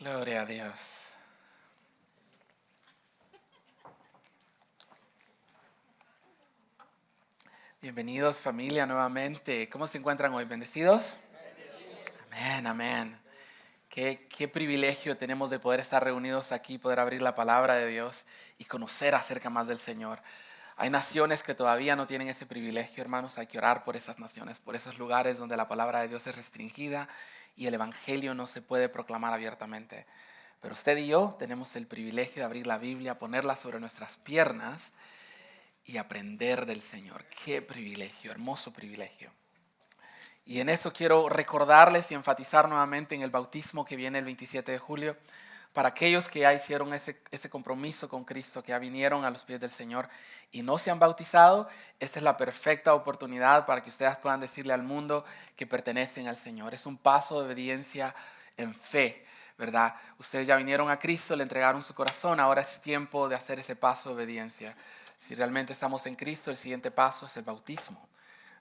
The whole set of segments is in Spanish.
Gloria a Dios. Bienvenidos familia nuevamente. ¿Cómo se encuentran hoy? ¿Bendecidos? Amén, amén. Qué privilegio tenemos de poder estar reunidos aquí, poder abrir la palabra de Dios y conocer acerca más del Señor. Hay naciones que todavía no tienen ese privilegio, hermanos. Hay que orar por esas naciones, por esos lugares donde la palabra de Dios es restringida y el evangelio no se puede proclamar abiertamente. Pero usted y yo tenemos el privilegio de abrir la Biblia, ponerla sobre nuestras piernas y aprender del Señor. Qué privilegio, hermoso privilegio. Y en eso quiero recordarles y enfatizar nuevamente en el bautismo que viene el 27 de julio. Para aquellos que ya hicieron ese compromiso con Cristo, que ya vinieron a los pies del Señor y no se han bautizado, esta es la perfecta oportunidad para que ustedes puedan decirle al mundo que pertenecen al Señor. Es un paso de obediencia en fe, ¿verdad? Ustedes ya vinieron a Cristo, le entregaron su corazón, ahora es tiempo de hacer ese paso de obediencia. Si realmente estamos en Cristo, el siguiente paso es el bautismo,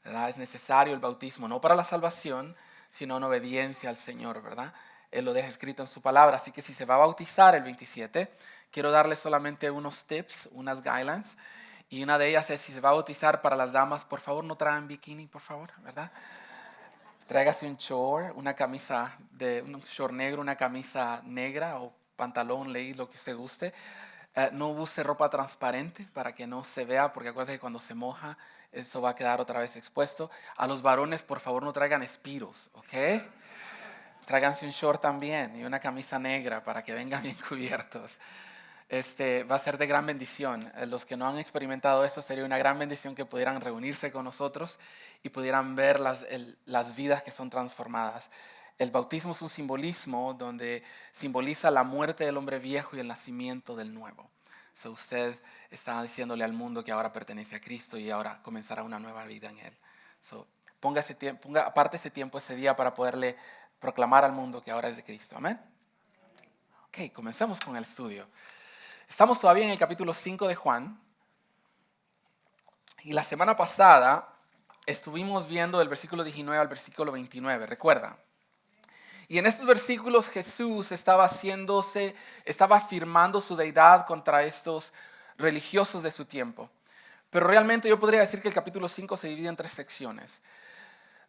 ¿verdad? Es necesario el bautismo, no para la salvación, sino en obediencia al Señor, ¿verdad? Él lo deja escrito en su palabra. Así que si se va a bautizar el 27, quiero darle solamente unos tips, unas guidelines. Y una de ellas es, si se va a bautizar para las damas, por favor no traigan bikini, por favor, ¿verdad? Tráigase un short, un short negro, una camisa negra o pantalón, leí lo que usted guste. No use ropa transparente para que no se vea, porque acuérdate que cuando se moja, eso va a quedar otra vez expuesto. A los varones, por favor, no traigan espiros, ¿ok? Tráiganse un short también y una camisa negra para que vengan bien cubiertos. Va a ser de gran bendición. Los que no han experimentado eso, sería una gran bendición que pudieran reunirse con nosotros y pudieran ver las vidas que son transformadas. El bautismo es un simbolismo donde simboliza la muerte del hombre viejo y el nacimiento del nuevo. Usted está diciéndole al mundo que ahora pertenece a Cristo y ahora comenzará una nueva vida en Él. Ponga aparte ese tiempo, ese día, para poderle proclamar al mundo que ahora es de Cristo. Amén. Ok, comencemos con el estudio. Estamos todavía en el capítulo 5 de Juan. Y la semana pasada estuvimos viendo del versículo 19 al versículo 29, recuerda. Y en estos versículos Jesús estaba afirmando su deidad contra estos religiosos de su tiempo. Pero realmente yo podría decir que el capítulo 5 se divide en tres secciones.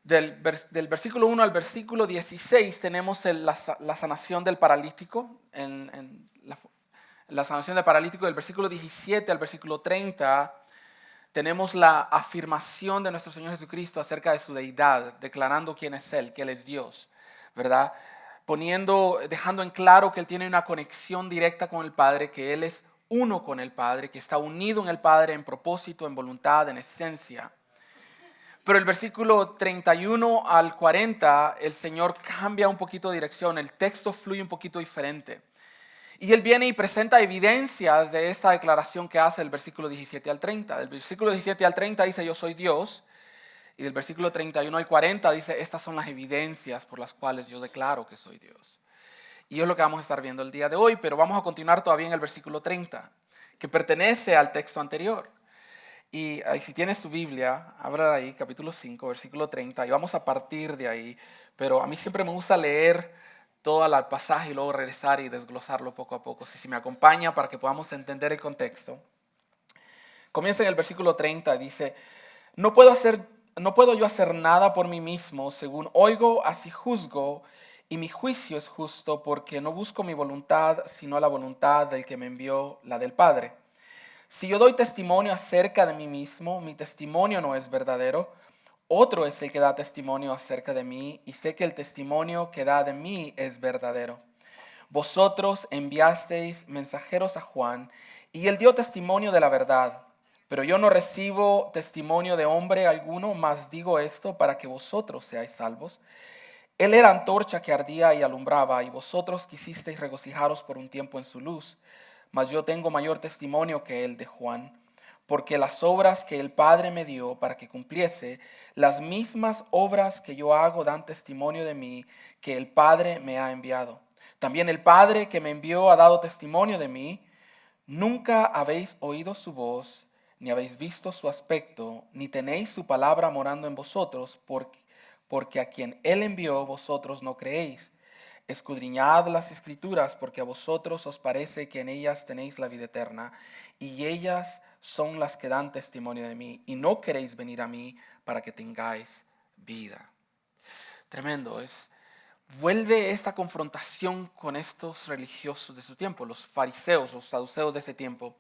Del versículo 1 al versículo 16 tenemos la sanación del paralítico. La sanación del paralítico del versículo 17 al versículo 30 tenemos la afirmación de nuestro Señor Jesucristo acerca de su deidad, declarando quién es Él, que Él es Dios, ¿verdad? Dejando en claro que Él tiene una conexión directa con el Padre, que Él es uno con el Padre, que está unido en el Padre en propósito, en voluntad, en esencia. Pero el versículo 31 al 40, el Señor cambia un poquito de dirección, el texto fluye un poquito diferente. Y Él viene y presenta evidencias de esta declaración que hace el versículo 17 al 30. Del versículo 17 al 30 dice, yo soy Dios. Y del versículo 31 al 40 dice, estas son las evidencias por las cuales yo declaro que soy Dios. Y es lo que vamos a estar viendo el día de hoy, pero vamos a continuar todavía en el versículo 30, que pertenece al texto anterior. Y si tienes tu Biblia, abra ahí, capítulo 5, versículo 30, y vamos a partir de ahí. Pero a mí siempre me gusta leer todo el pasaje y luego regresar y desglosarlo poco a poco. Si me acompaña para que podamos entender el contexto. Comienza en el versículo 30, dice, no puedo yo hacer nada por mí mismo, según oigo, así juzgo, y mi juicio es justo, porque no busco mi voluntad, sino la voluntad del que me envió, la del Padre. Si yo doy testimonio acerca de mí mismo, mi testimonio no es verdadero. Otro es el que da testimonio acerca de mí, y sé que el testimonio que da de mí es verdadero. Vosotros enviasteis mensajeros a Juan, y él dio testimonio de la verdad. Pero yo no recibo testimonio de hombre alguno, mas digo esto para que vosotros seáis salvos. Él era antorcha que ardía y alumbraba, y vosotros quisisteis regocijaros por un tiempo en su luz. Mas yo tengo mayor testimonio que el de Juan, porque las obras que el Padre me dio para que cumpliese, las mismas obras que yo hago dan testimonio de mí, que el Padre me ha enviado. También el Padre que me envió ha dado testimonio de mí. Nunca habéis oído su voz, ni habéis visto su aspecto, ni tenéis su palabra morando en vosotros, porque a quien Él envió vosotros no creéis. escudriñad las Escrituras, porque a vosotros os parece que en ellas tenéis la vida eterna, y ellas son las que dan testimonio de mí, y no queréis venir a mí para que tengáis vida. Tremendo, vuelve esta confrontación con estos religiosos de su tiempo, los fariseos, los saduceos de ese tiempo.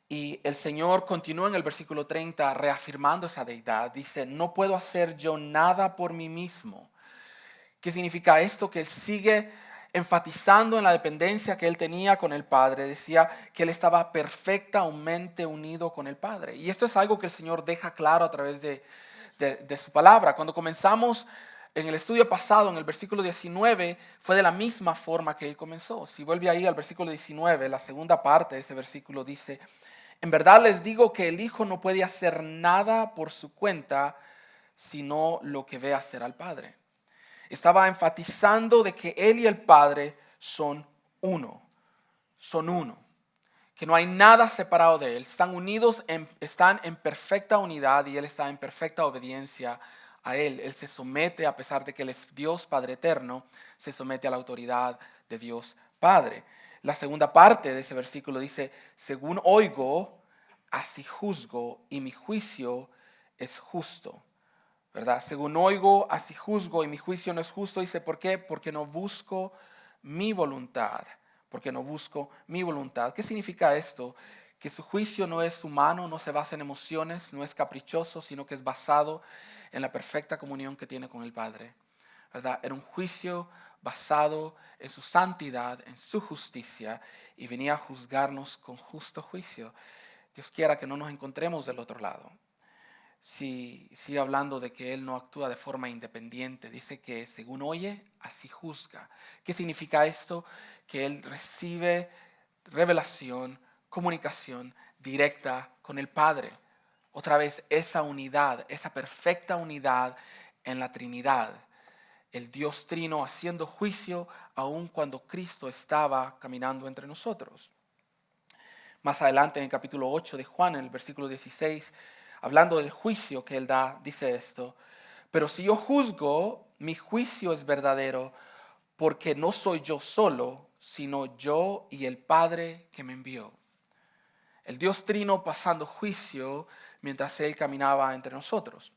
Y el Señor continúa en el versículo 30 reafirmando esa deidad. Dice, no puedo hacer yo nada por mí mismo. ¿Qué significa esto? Que Él sigue enfatizando en la dependencia que Él tenía con el Padre. Decía que Él estaba perfectamente unido con el Padre. Y esto es algo que el Señor deja claro a través de su palabra. Cuando comenzamos en el estudio pasado, en el versículo 19, fue de la misma forma que Él comenzó. Si vuelve ahí al versículo 19, la segunda parte de ese versículo dice, en verdad les digo que el Hijo no puede hacer nada por su cuenta, sino lo que ve hacer al Padre. Estaba enfatizando de que Él y el Padre son uno, que no hay nada separado de Él, están unidos, están en perfecta unidad y Él está en perfecta obediencia a Él. Él se somete, a pesar de que Él es Dios Padre eterno, se somete a la autoridad de Dios Padre. La segunda parte de ese versículo dice, según oigo, así juzgo y mi juicio es justo. ¿Verdad? Según oigo, así juzgo y mi juicio no es justo. Dice, ¿por qué? Porque no busco mi voluntad. Porque no busco mi voluntad. ¿Qué significa esto? Que su juicio no es humano, no se basa en emociones, no es caprichoso, sino que es basado en la perfecta comunión que tiene con el Padre. ¿Verdad? Era un juicio basado en su santidad, en su justicia, y venía a juzgarnos con justo juicio. Dios quiera que no nos encontremos del otro lado. Sigue hablando de que Él no actúa de forma independiente. Dice que según oye, así juzga. ¿Qué significa esto? Que Él recibe revelación, comunicación directa con el Padre. Otra vez, esa unidad, esa perfecta unidad en la Trinidad. El Dios Trino haciendo juicio aun cuando Cristo estaba caminando entre nosotros. Más adelante en el capítulo 8 de Juan, en el versículo 16, hablando del juicio que Él da, dice esto, pero si yo juzgo, mi juicio es verdadero, porque no soy yo solo, sino yo y el Padre que me envió. El Dios Trino pasando juicio mientras Él caminaba entre nosotros.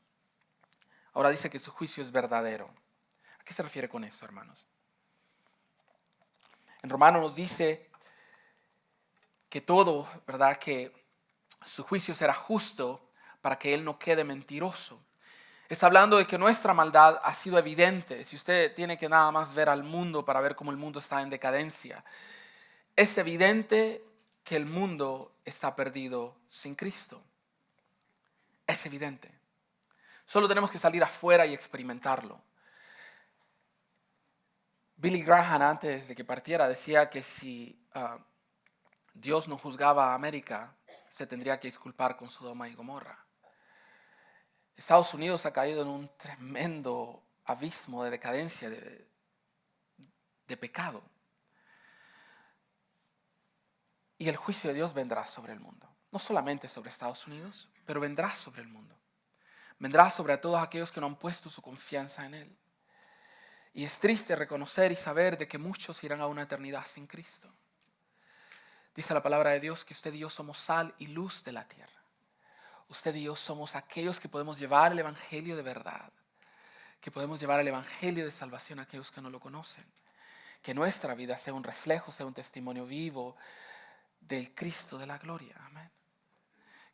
Ahora dice que su juicio es verdadero. ¿A qué se refiere con esto, hermanos? En Romanos nos dice que todo, ¿verdad? Que su juicio será justo para que Él no quede mentiroso. Está hablando de que nuestra maldad ha sido evidente. Si usted tiene que nada más ver al mundo para ver cómo el mundo está en decadencia, es evidente que el mundo está perdido sin Cristo. Es evidente. Solo tenemos que salir afuera y experimentarlo. Billy Graham, antes de que partiera, decía que si Dios no juzgaba a América, se tendría que disculpar con Sodoma y Gomorra. Estados Unidos ha caído en un tremendo abismo de decadencia, de pecado. Y el juicio de Dios vendrá sobre el mundo. No solamente sobre Estados Unidos, pero vendrá sobre el mundo. Vendrá sobre a todos aquellos que no han puesto su confianza en Él. Y es triste reconocer y saber de que muchos irán a una eternidad sin Cristo. Dice la palabra de Dios que usted y yo somos sal y luz de la tierra. Usted y yo somos aquellos que podemos llevar el evangelio de verdad. Que podemos llevar el evangelio de salvación a aquellos que no lo conocen. Que nuestra vida sea un reflejo, sea un testimonio vivo del Cristo de la gloria. Amén.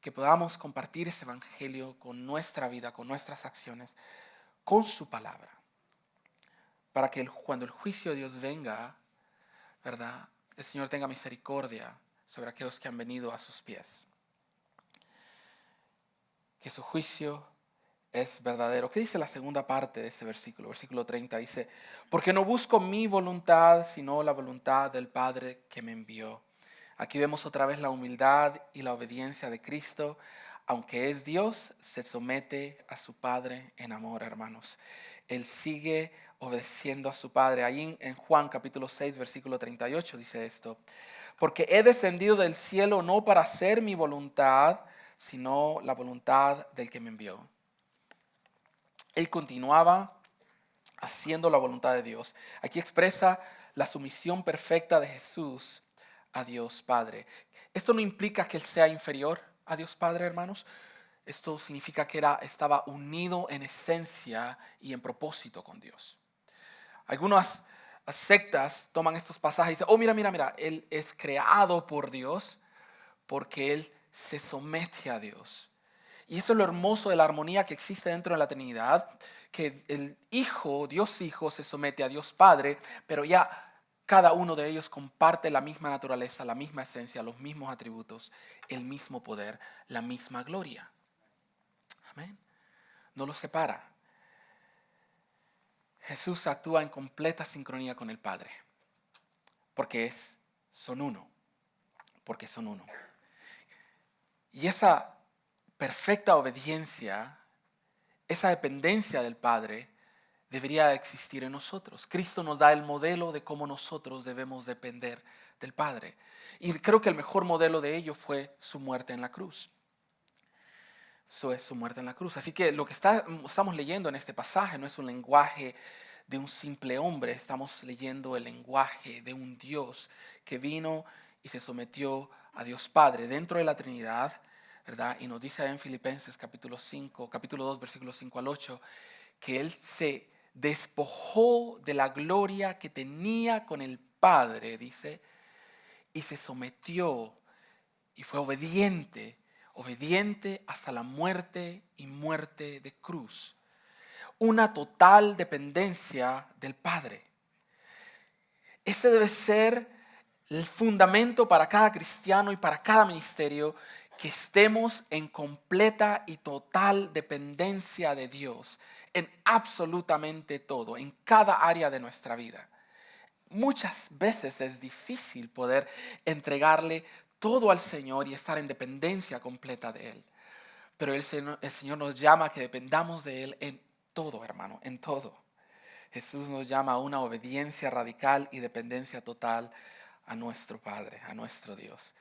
Que podamos compartir ese evangelio con nuestra vida, con nuestras acciones, con su palabra. Para que cuando el juicio de Dios venga, ¿verdad? El Señor tenga misericordia sobre aquellos que han venido a sus pies. Que su juicio es verdadero. ¿Qué dice la segunda parte de ese versículo? Versículo 30 dice, porque no busco mi voluntad, sino la voluntad del Padre que me envió. Aquí vemos otra vez la humildad y la obediencia de Cristo. Aunque es Dios, se somete a su Padre en amor, hermanos. Él sigue obedeciendo a su Padre. Ahí en Juan capítulo 6, versículo 38 dice esto. Porque he descendido del cielo no para hacer mi voluntad, sino la voluntad del que me envió. Él continuaba haciendo la voluntad de Dios. Aquí expresa la sumisión perfecta de Jesús a Dios Padre. Esto no implica que Él sea inferior a Dios Padre, hermanos. Esto significa que estaba unido en esencia y en propósito con Dios. Algunas sectas toman estos pasajes y dicen, oh, mira, Él es creado por Dios porque Él se somete a Dios. Y eso es lo hermoso de la armonía que existe dentro de la Trinidad, que el Hijo, Dios Hijo, se somete a Dios Padre, pero ya cada uno de ellos comparte la misma naturaleza, la misma esencia, los mismos atributos, el mismo poder, la misma gloria. Amén. No los separa. Jesús actúa en completa sincronía con el Padre, porque son uno, porque son uno. Y esa perfecta obediencia, esa dependencia del Padre, debería existir en nosotros. Cristo nos da el modelo de cómo nosotros debemos depender del Padre. Y creo que el mejor modelo de ello fue su muerte en la cruz. Eso es su muerte en la cruz. Así que lo que estamos leyendo en este pasaje no es un lenguaje de un simple hombre. Estamos leyendo el lenguaje de un Dios que vino y se sometió a Dios Padre dentro de la Trinidad, ¿verdad? Y nos dice en Filipenses capítulo 2, versículos 5 al 8, que Él se despojó de la gloria que tenía con el Padre, dice, y se sometió y fue obediente hasta la muerte y muerte de cruz. Una total dependencia del Padre. Ese debe ser el fundamento para cada cristiano y para cada ministerio, que estemos en completa y total dependencia de Dios en absolutamente todo, en cada área de nuestra vida. Muchas veces es difícil poder entregarle todo al Señor y estar en dependencia completa de Él. Pero el Señor nos llama a que dependamos de Él en todo, hermano, en todo. Jesús nos llama a una obediencia radical y dependencia total a nuestro Padre, a nuestro Dios.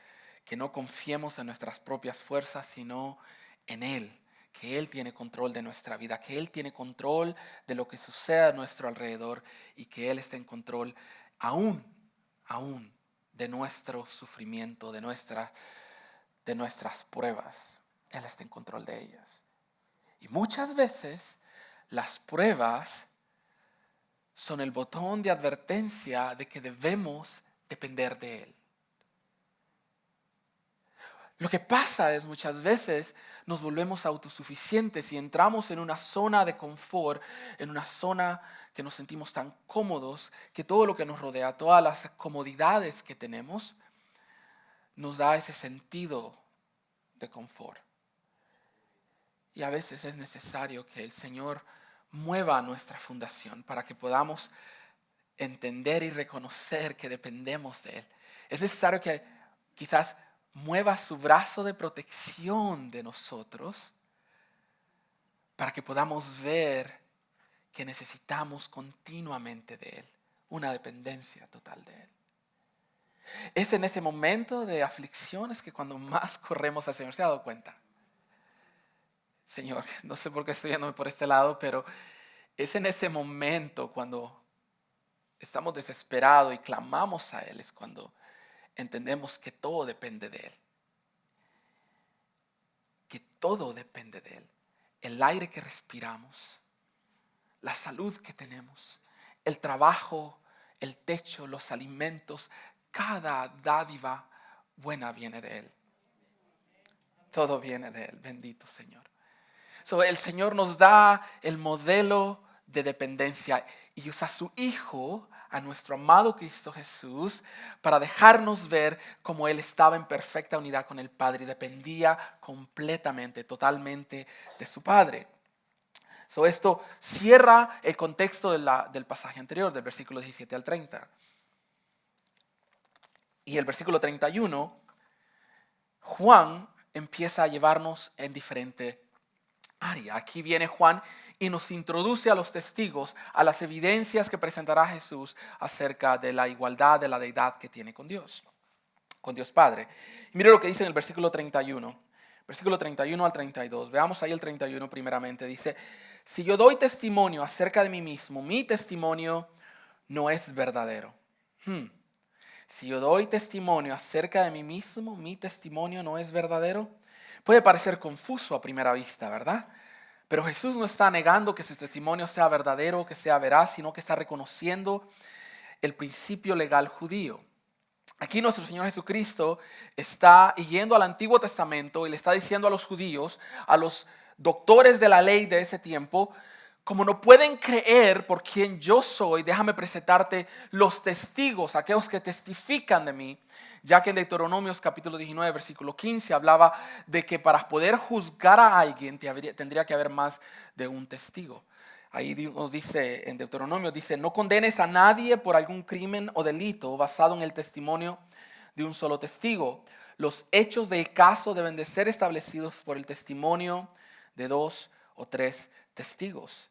Que no confiemos en nuestras propias fuerzas, sino en Él. Que Él tiene control de nuestra vida, que Él tiene control de lo que sucede a nuestro alrededor y que Él está en control aún de nuestro sufrimiento, de nuestras pruebas. Él está en control de ellas. Y muchas veces las pruebas son el botón de advertencia de que debemos depender de Él. Lo que pasa es muchas veces nos volvemos autosuficientes y entramos en una zona de confort, en una zona que nos sentimos tan cómodos que todo lo que nos rodea, todas las comodidades que tenemos, nos da ese sentido de confort. Y a veces es necesario que el Señor mueva nuestra fundación para que podamos entender y reconocer que dependemos de Él. Es necesario que quizás mueva su brazo de protección de nosotros para que podamos ver que necesitamos continuamente de Él, una dependencia total de Él. Es en ese momento de aflicciones que cuando más corremos al Señor. ¿Se ha dado cuenta? Señor, no sé por qué estoy yéndome por este lado, pero es en ese momento cuando estamos desesperados y clamamos a Él, es cuando entendemos que todo depende de Él. Que todo depende de Él. El aire que respiramos, la salud que tenemos, el trabajo, el techo, los alimentos, cada dádiva buena viene de Él. Todo viene de Él, bendito Señor. El Señor nos da el modelo de dependencia y usa a su Hijo, a nuestro amado Cristo Jesús, para dejarnos ver cómo Él estaba en perfecta unidad con el Padre y dependía completamente, totalmente de su Padre. Esto cierra el contexto del pasaje anterior, del versículo 17 al 30. Y el versículo 31, Juan empieza a llevarnos en diferente área. Aquí viene Juan y nos introduce a los testigos, a las evidencias que presentará Jesús acerca de la igualdad de la deidad que tiene con Dios Padre. Y mire lo que dice en el versículo 31 al 32. Veamos ahí el 31 primeramente. Dice: Si yo doy testimonio acerca de mí mismo, mi testimonio no es verdadero. Si yo doy testimonio acerca de mí mismo, mi testimonio no es verdadero. Puede parecer confuso a primera vista, ¿verdad? Pero Jesús no está negando que su testimonio sea verdadero, que sea veraz, sino que está reconociendo el principio legal judío. Aquí nuestro Señor Jesucristo está yendo al Antiguo Testamento y le está diciendo a los judíos, a los doctores de la ley de ese tiempo, como no pueden creer por quien yo soy, déjame presentarte los testigos, aquellos que testifican de mí, ya que en Deuteronomios capítulo 19, versículo 15 hablaba de que para poder juzgar a alguien tendría que haber más de un testigo. Ahí nos dice, en Deuteronomio dice, no condenes a nadie por algún crimen o delito basado en el testimonio de un solo testigo. Los hechos del caso deben de ser establecidos por el testimonio de 2 o 3 testigos.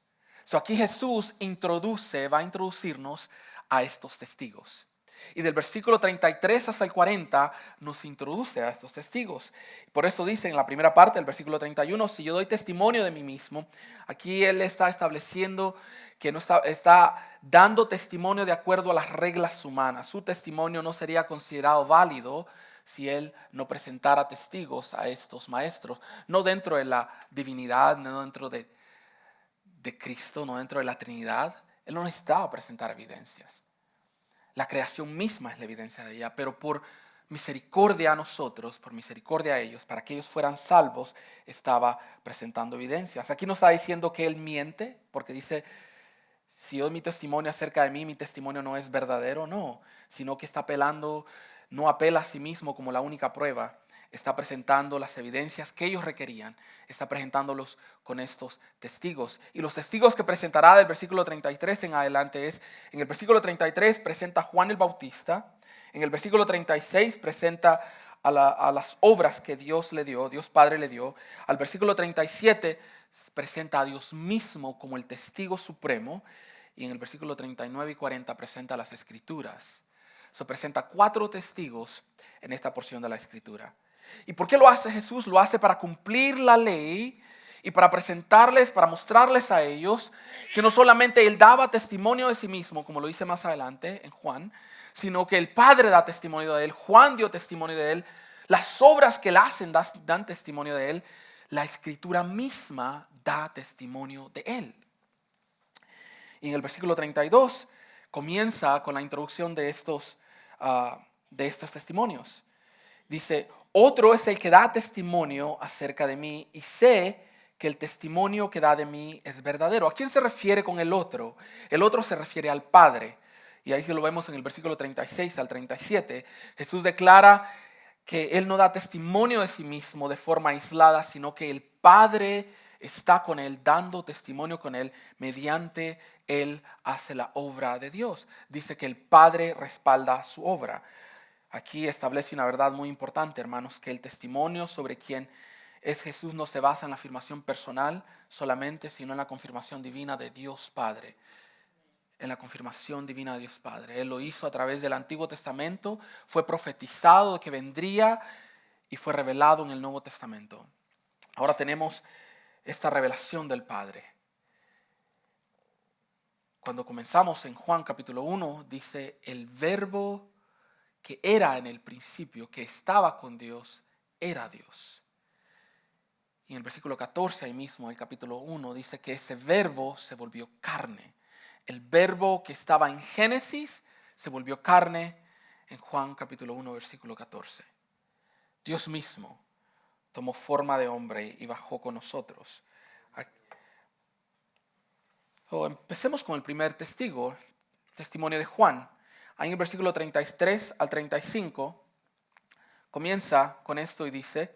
Aquí Jesús va a introducirnos a estos testigos. Y del versículo 33 hasta el 40 nos introduce a estos testigos. Por eso dice en la primera parte del versículo 31, si yo doy testimonio de mí mismo, aquí él está estableciendo que no está dando testimonio de acuerdo a las reglas humanas. Su testimonio no sería considerado válido si él no presentara testigos a estos maestros, no dentro de la divinidad, no dentro de Cristo, no dentro de la Trinidad. Él no necesitaba presentar evidencias. La creación misma es la evidencia de ella, pero por misericordia a nosotros, por misericordia a ellos, para que ellos fueran salvos, estaba presentando evidencias. Aquí no está diciendo que él miente, porque dice, si yo doy mi testimonio acerca de mí, mi testimonio no es verdadero, no, sino que está apelando, no apela a sí mismo como la única prueba, está presentando las evidencias que ellos requerían, está presentándolos con estos testigos. Y los testigos que presentará del versículo 33 en adelante es, en el versículo 33 presenta a Juan el Bautista, en el versículo 36 presenta a las obras que Dios le dio, Dios Padre le dio, al versículo 37 presenta a Dios mismo como el testigo supremo, y en el versículo 39 y 40 presenta las escrituras. Presenta 4 testigos en esta porción de la escritura. ¿Y por qué lo hace Jesús? Lo hace para cumplir la ley y para presentarles, para mostrarles a ellos que no solamente Él daba testimonio de sí mismo, como lo dice más adelante en Juan, sino que el Padre da testimonio de Él, Juan dio testimonio de Él, las obras que Él hace dan testimonio de Él, la Escritura misma da testimonio de Él. Y en el versículo 32 comienza con la introducción de estos testimonios. Dice, otro es el que da testimonio acerca de mí y sé que el testimonio que da de mí es verdadero. ¿A quién se refiere con el otro? El otro se refiere al Padre. Y ahí sí lo vemos en el versículo 36 al 37. Jesús declara que Él no da testimonio de sí mismo de forma aislada, sino que el Padre está con Él, dando testimonio con Él, mediante Él hace la obra de Dios. Dice que el Padre respalda su obra. Aquí establece una verdad muy importante, hermanos, que el testimonio sobre quién es Jesús no se basa en la afirmación personal solamente, sino en la confirmación divina de Dios Padre. En la confirmación divina de Dios Padre. Él lo hizo a través del Antiguo Testamento, fue profetizado de que vendría y fue revelado en el Nuevo Testamento. Ahora tenemos esta revelación del Padre. Cuando comenzamos en Juan capítulo 1, dice el verbo que era en el principio, que estaba con Dios, era Dios. Y en el versículo 14, ahí mismo, el capítulo 1, dice que ese verbo se volvió carne. El verbo que estaba en Génesis se volvió carne en Juan capítulo 1, versículo 14. Dios mismo tomó forma de hombre y bajó con nosotros. Empecemos con el primer testigo, testimonio de Juan. Ahí en el versículo 33 al 35 comienza con esto y dice,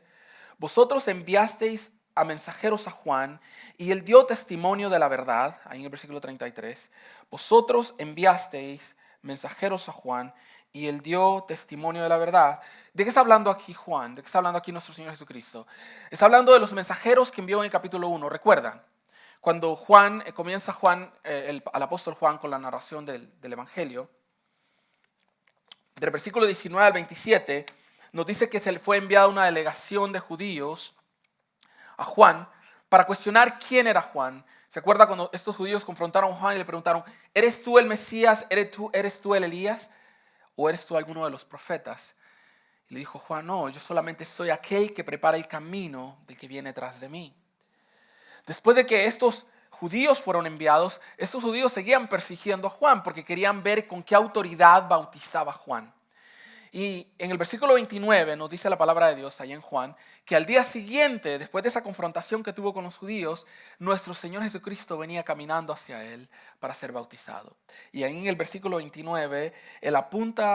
vosotros enviasteis a mensajeros a Juan y él dio testimonio de la verdad. Ahí en el versículo 33, vosotros enviasteis mensajeros a Juan y él dio testimonio de la verdad. ¿De qué está hablando aquí Juan? ¿De qué está hablando aquí nuestro Señor Jesucristo? Está hablando de los mensajeros que envió en el capítulo 1. ¿Recuerdan? Cuando comienza al apóstol Juan con la narración del Evangelio, del versículo 19 al 27, nos dice que se le fue enviada una delegación de judíos a Juan para cuestionar quién era Juan, ¿Se acuerda cuando estos judíos confrontaron a Juan y le preguntaron, ¿eres tú el Mesías? ¿Eres tú el Elías? ¿O eres tú alguno de los profetas? Y le dijo Juan, no, yo solamente soy aquel que prepara el camino del que viene tras de mí. Después de que estos judíos fueron enviados, estos judíos seguían persiguiendo a Juan porque querían ver con qué autoridad bautizaba Juan. Y en el versículo 29 nos dice la palabra de Dios ahí en Juan, que al día siguiente, después de esa confrontación que tuvo con los judíos, nuestro Señor Jesucristo venía caminando hacia él para ser bautizado. Y ahí en el versículo 29, él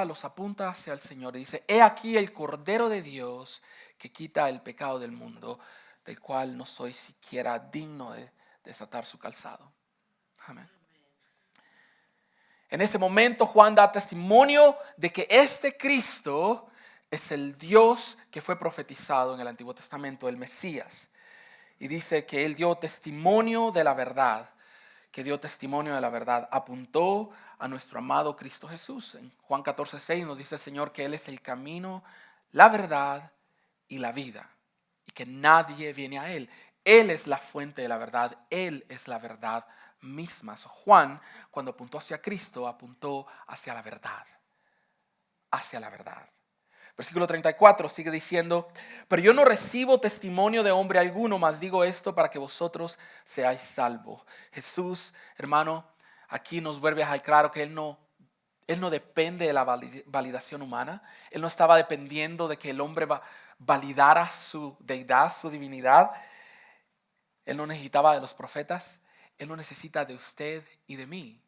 los apunta hacia el Señor y dice, he aquí el Cordero de Dios que quita el pecado del mundo, del cual no soy siquiera digno de desatar su calzado. Amén. En ese momento Juan da testimonio de que este Cristo es el Dios que fue profetizado en el Antiguo Testamento, el Mesías. Y dice que él dio testimonio de la verdad, apuntó a nuestro amado Cristo Jesús. En Juan 14:6 nos dice el Señor que Él es el camino, la verdad y la vida, y que nadie viene a Él. Él es la fuente de la verdad, Él es la verdad misma. Juan, cuando apuntó hacia Cristo, apuntó hacia la verdad, hacia la verdad. Versículo 34 sigue diciendo, pero yo no recibo testimonio de hombre alguno, mas digo esto para que vosotros seáis salvos. Jesús, hermano, aquí nos vuelve a dejar claro que Él no depende de la validación humana. Él no estaba dependiendo de que el hombre validara su deidad, su divinidad. Él no necesitaba de los profetas. Él no necesita de usted y de mí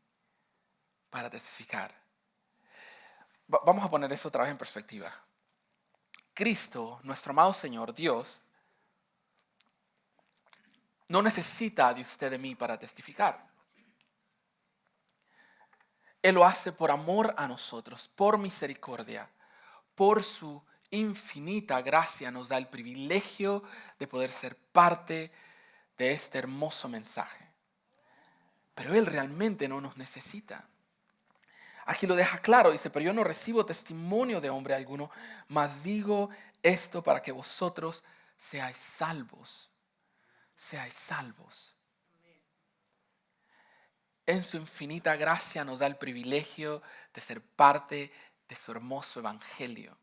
para testificar. Vamos a poner eso otra vez en perspectiva. Cristo, nuestro amado Señor, Dios, no necesita de usted y de mí para testificar. Él lo hace por amor a nosotros, por misericordia, por su infinita gracia nos da el privilegio de poder ser parte de este hermoso mensaje. Pero Él realmente no nos necesita. Aquí lo deja claro, dice, pero yo no recibo testimonio de hombre alguno, mas digo esto para que vosotros seáis salvos. Seáis salvos. En su infinita gracia nos da el privilegio de ser parte de su hermoso evangelio.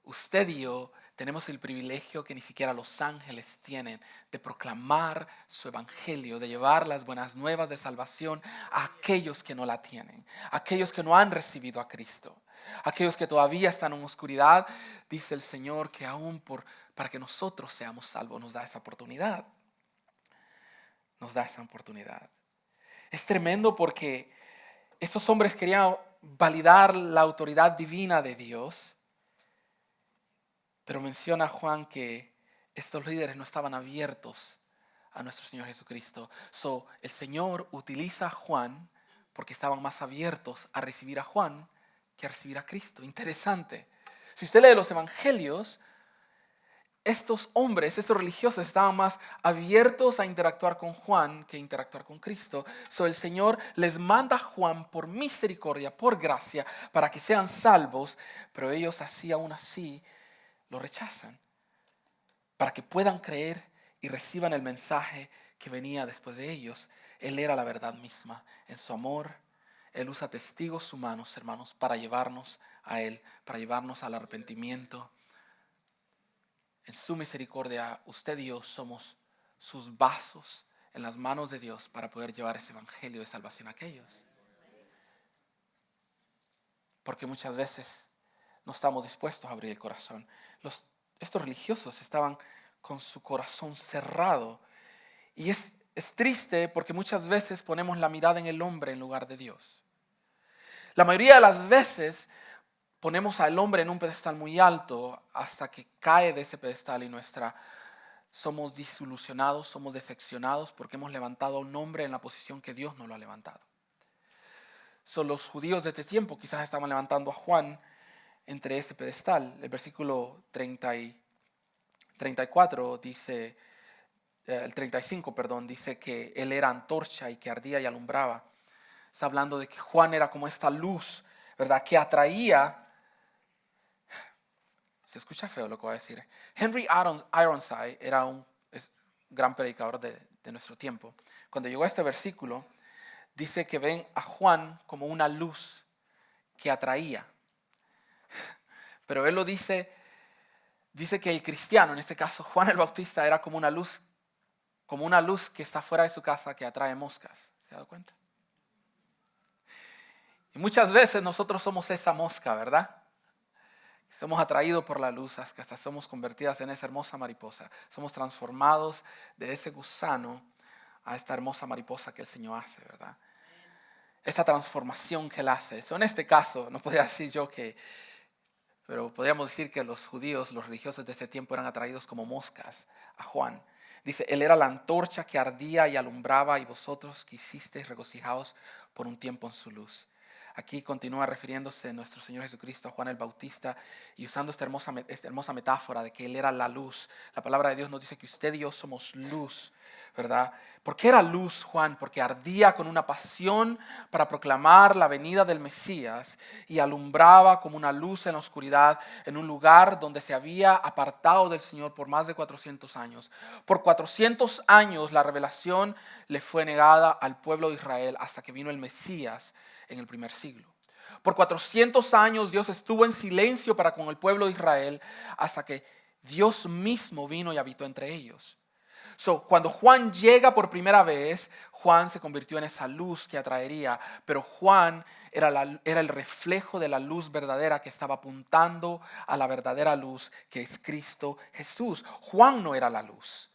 Usted y yo tenemos el privilegio que ni siquiera los ángeles tienen de proclamar su evangelio, de llevar las buenas nuevas de salvación a aquellos que no la tienen, a aquellos que no han recibido a Cristo, a aquellos que todavía están en oscuridad. Dice el Señor que aún para que nosotros seamos salvos nos da esa oportunidad. Nos da esa oportunidad. Es tremendo porque estos hombres querían validar la autoridad divina de Dios. Pero menciona Juan que estos líderes no estaban abiertos a nuestro Señor Jesucristo. El Señor utiliza a Juan porque estaban más abiertos a recibir a Juan que a recibir a Cristo. Interesante. Si usted lee los evangelios, estos hombres, estos religiosos estaban más abiertos a interactuar con Juan que a interactuar con Cristo. El Señor les manda a Juan por misericordia, por gracia, para que sean salvos, pero ellos aún así lo rechazan, para que puedan creer y reciban el mensaje que venía después de ellos. Él era la verdad misma. En su amor, Él usa testigos humanos, hermanos, para llevarnos a Él, para llevarnos al arrepentimiento. En su misericordia, usted y yo somos sus vasos en las manos de Dios para poder llevar ese evangelio de salvación a aquellos. Porque muchas veces no estamos dispuestos a abrir el corazón. Estos religiosos estaban con su corazón cerrado. Y es triste porque muchas veces ponemos la mirada en el hombre en lugar de Dios. La mayoría de las veces ponemos al hombre en un pedestal muy alto hasta que cae de ese pedestal y somos desilusionados, somos decepcionados porque hemos levantado a un hombre en la posición que Dios no lo ha levantado. Los judíos de este tiempo quizás estaban levantando a Juan entre ese pedestal. El versículo 34 dice, el 35, perdón, dice que él era antorcha y que ardía y alumbraba. Está hablando de que Juan era como esta luz, ¿verdad? Que atraía. Se escucha feo lo que voy a decir. Henry Ironside era un gran predicador de de nuestro tiempo. Cuando llegó a este versículo, dice que ven a Juan como una luz que atraía. Pero él lo dice que el cristiano, en este caso Juan el Bautista, era como una luz que está fuera de su casa que atrae moscas. ¿Se ha dado cuenta? Y muchas veces nosotros somos esa mosca, ¿verdad? Somos atraídos por la luz hasta que somos convertidas en esa hermosa mariposa. Somos transformados de ese gusano a esta hermosa mariposa que el Señor hace, ¿verdad? Esa transformación que Él hace. En este caso, no podría decir yo pero podríamos decir que los judíos, los religiosos de ese tiempo eran atraídos como moscas a Juan. Dice, Él era la antorcha que ardía y alumbraba y vosotros quisisteis regocijaos por un tiempo en su luz. Aquí continúa refiriéndose nuestro Señor Jesucristo a Juan el Bautista y usando esta hermosa metáfora de que Él era la luz. La palabra de Dios nos dice que usted y yo somos luz, ¿verdad? ¿Por qué era luz Juan? Porque ardía con una pasión para proclamar la venida del Mesías y alumbraba como una luz en la oscuridad en un lugar donde se había apartado del Señor por más de 400 años. Por 400 años la revelación le fue negada al pueblo de Israel hasta que vino el Mesías en el primer siglo. Por 400 años Dios estuvo en silencio para con el pueblo de Israel hasta que Dios mismo vino y habitó entre ellos. Cuando Juan llega por primera vez, Juan se convirtió en esa luz que atraería, pero Juan era el reflejo de la luz verdadera que estaba apuntando a la verdadera luz que es Cristo Jesús. Juan no era la luz.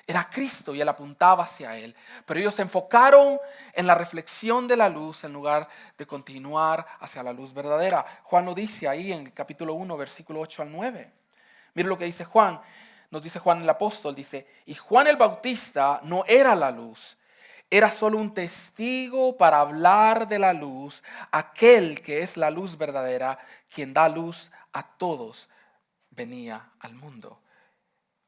Era Cristo y él apuntaba hacia él. Pero ellos se enfocaron en la reflexión de la luz en lugar de continuar hacia la luz verdadera. Juan lo dice ahí en el capítulo 1, versículo 8 al 9. Mire lo que dice Juan. Nos dice Juan el apóstol, dice, y Juan el Bautista no era la luz. Era solo un testigo para hablar de la luz, aquel que es la luz verdadera, quien da luz a todos, venía al mundo.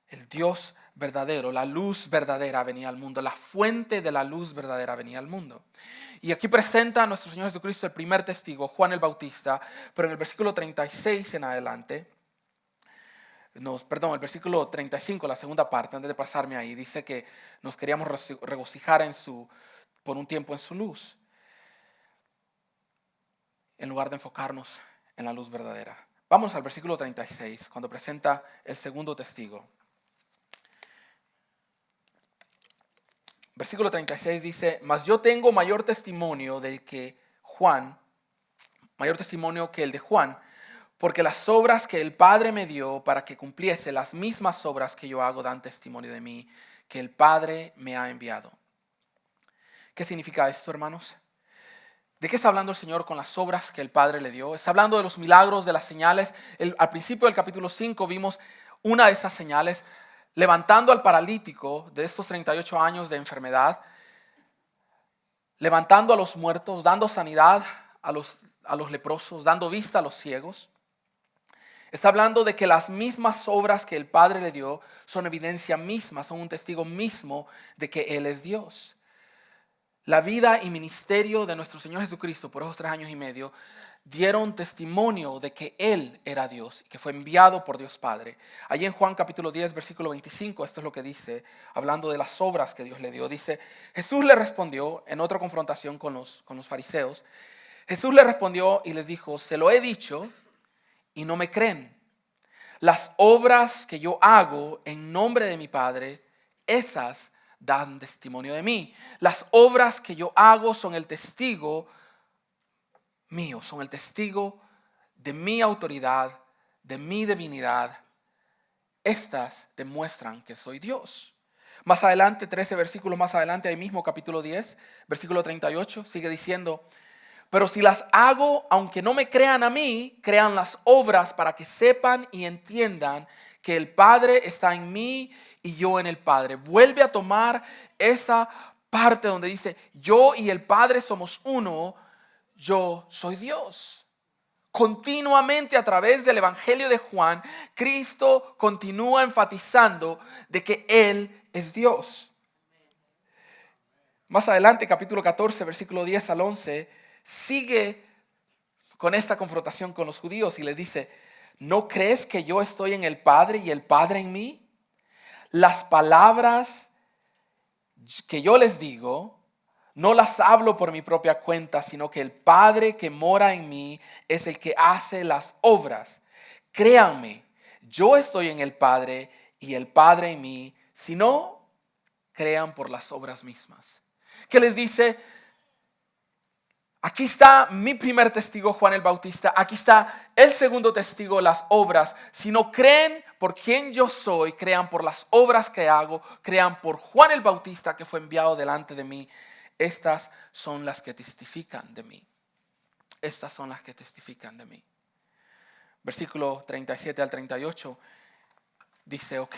El Dios verdadero, la luz verdadera venía al mundo, la fuente de la luz verdadera venía al mundo. Y aquí presenta a nuestro Señor Jesucristo el primer testigo, Juan el Bautista, pero en el versículo 36 en adelante, el versículo 35, la segunda parte, antes de pasarme ahí, dice que nos queríamos regocijar por un tiempo en su luz, en lugar de enfocarnos en la luz verdadera. Vamos al versículo 36, cuando presenta el segundo testigo. Versículo 36 dice, mas yo tengo mayor testimonio que el de Juan, porque las obras que el Padre me dio para que cumpliese las mismas obras que yo hago dan testimonio de mí, que el Padre me ha enviado. ¿Qué significa esto, hermanos? ¿De qué está hablando el Señor con las obras que el Padre le dio? Está hablando de los milagros, de las señales. Al principio del capítulo 5 vimos una de esas señales, levantando al paralítico de estos 38 años de enfermedad, levantando a los muertos, dando sanidad a los leprosos, dando vista a los ciegos. Está hablando de que las mismas obras que el Padre le dio son evidencia misma, son un testigo mismo de que Él es Dios. La vida y ministerio de nuestro Señor Jesucristo por esos 3 años y medio dieron testimonio de que Él era Dios y que fue enviado por Dios Padre. Allí en Juan capítulo 10, versículo 25, esto es lo que dice, hablando de las obras que Dios le dio. Dice, Jesús le respondió en otra confrontación con los fariseos. Jesús le respondió y les dijo, se lo he dicho y no me creen. Las obras que yo hago en nombre de mi Padre, esas dan testimonio de mí. Las obras que yo hago son el testigo mío, son el testigo de mi autoridad, de mi divinidad. Estas demuestran que soy Dios. Más adelante, 13 versículos más adelante, ahí mismo capítulo 10, versículo 38, sigue diciendo, pero si las hago, aunque no me crean a mí, crean las obras para que sepan y entiendan que el Padre está en mí y yo en el Padre. Vuelve a tomar esa parte donde dice, yo y el Padre somos uno, yo soy Dios. Continuamente a través del Evangelio de Juan, Cristo continúa enfatizando de que Él es Dios. Más adelante, capítulo 14, versículo 10 al 11, sigue con esta confrontación con los judíos y les dice, ¿no crees que yo estoy en el Padre y el Padre en mí? Las palabras que yo les digo, no las hablo por mi propia cuenta, sino que el Padre que mora en mí es el que hace las obras. Créanme, yo estoy en el Padre y el Padre en mí. Si no, crean por las obras mismas. ¿Qué les dice? Aquí está mi primer testigo, Juan el Bautista. Aquí está el segundo testigo, las obras. Si no creen por quien yo soy, crean por las obras que hago. Crean por Juan el Bautista que fue enviado delante de mí. Estas son las que testifican de mí. Estas son las que testifican de mí. Versículo 37 al 38 dice, ok.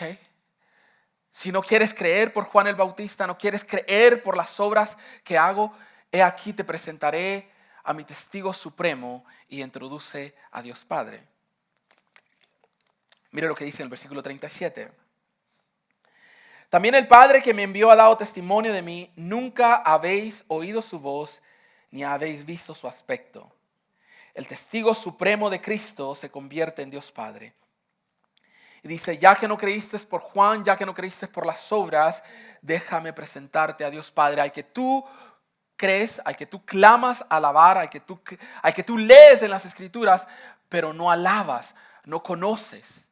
Si no quieres creer por Juan el Bautista, no quieres creer por las obras que hago, he aquí te presentaré a mi testigo supremo, y introduce a Dios Padre. Mire lo que dice en el versículo 37. También el Padre que me envió ha dado testimonio de mí. Nunca habéis oído su voz, ni habéis visto su aspecto. El testigo supremo de Cristo se convierte en Dios Padre. Y dice, ya que no creíste por Juan, ya que no creíste por las obras, déjame presentarte a Dios Padre, al que tú crees, al que tú clamas alabar, al que tú lees en las Escrituras, pero no alabas, no conoces.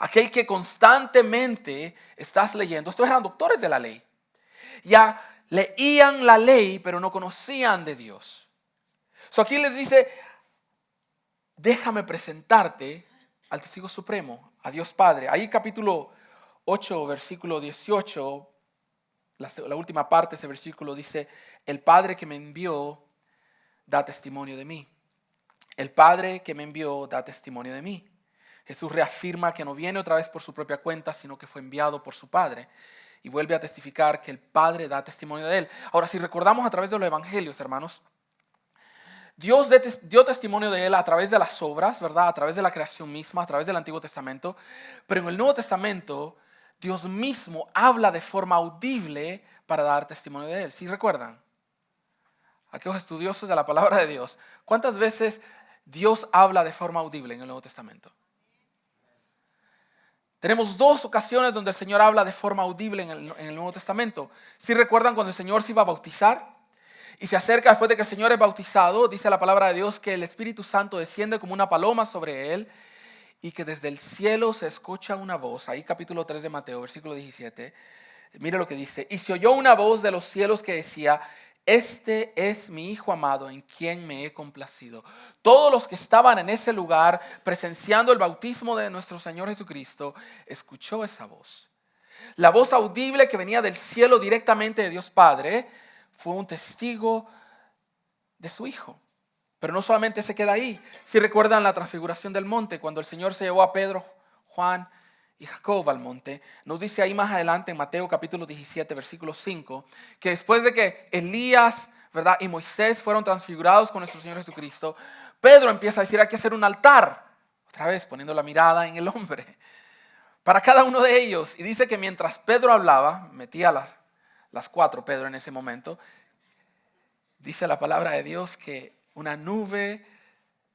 Aquel que constantemente estás leyendo. Estos eran doctores de la ley. Ya leían la ley, pero no conocían de Dios. Aquí les dice, déjame presentarte al testigo supremo, a Dios Padre. Ahí capítulo 8, versículo 18, la última parte de ese versículo dice, el Padre que me envió da testimonio de mí. El Padre que me envió da testimonio de mí. Jesús reafirma que no viene otra vez por su propia cuenta, sino que fue enviado por su Padre. Y vuelve a testificar que el Padre da testimonio de él. Ahora, si recordamos a través de los evangelios, hermanos, Dios dio testimonio de él a través de las obras, ¿verdad? A través de la creación misma, a través del Antiguo Testamento. Pero en el Nuevo Testamento, Dios mismo habla de forma audible para dar testimonio de él. ¿Sí recuerdan? Aquellos estudiosos de la palabra de Dios. ¿Cuántas veces Dios habla de forma audible en el Nuevo Testamento? Tenemos dos ocasiones donde el Señor habla de forma audible en el Nuevo Testamento. ¿Sí recuerdan cuando el Señor se iba a bautizar? Y se acerca después de que el Señor es bautizado, dice la palabra de Dios que el Espíritu Santo desciende como una paloma sobre él y que desde el cielo se escucha una voz. Ahí capítulo 3 de Mateo, versículo 17. Mire lo que dice. Y se oyó una voz de los cielos que decía, este es mi Hijo amado en quien me he complacido. Todos los que estaban en ese lugar presenciando el bautismo de nuestro Señor Jesucristo, escuchó esa voz. La voz audible que venía del cielo directamente de Dios Padre fue un testigo de su Hijo. Pero no solamente se queda ahí. Si recuerdan la transfiguración del monte, cuando el Señor se llevó a Pedro, Juan y Jacob al monte, nos dice ahí más adelante en Mateo capítulo 17, versículo 5, que después de que Elías, ¿verdad?, y Moisés fueron transfigurados con nuestro Señor Jesucristo, Pedro empieza a decir, hay que hacer un altar, otra vez poniendo la mirada en el hombre, para cada uno de ellos. Y dice que mientras Pedro hablaba, metía las cuatro Pedro en ese momento, dice la palabra de Dios que una nube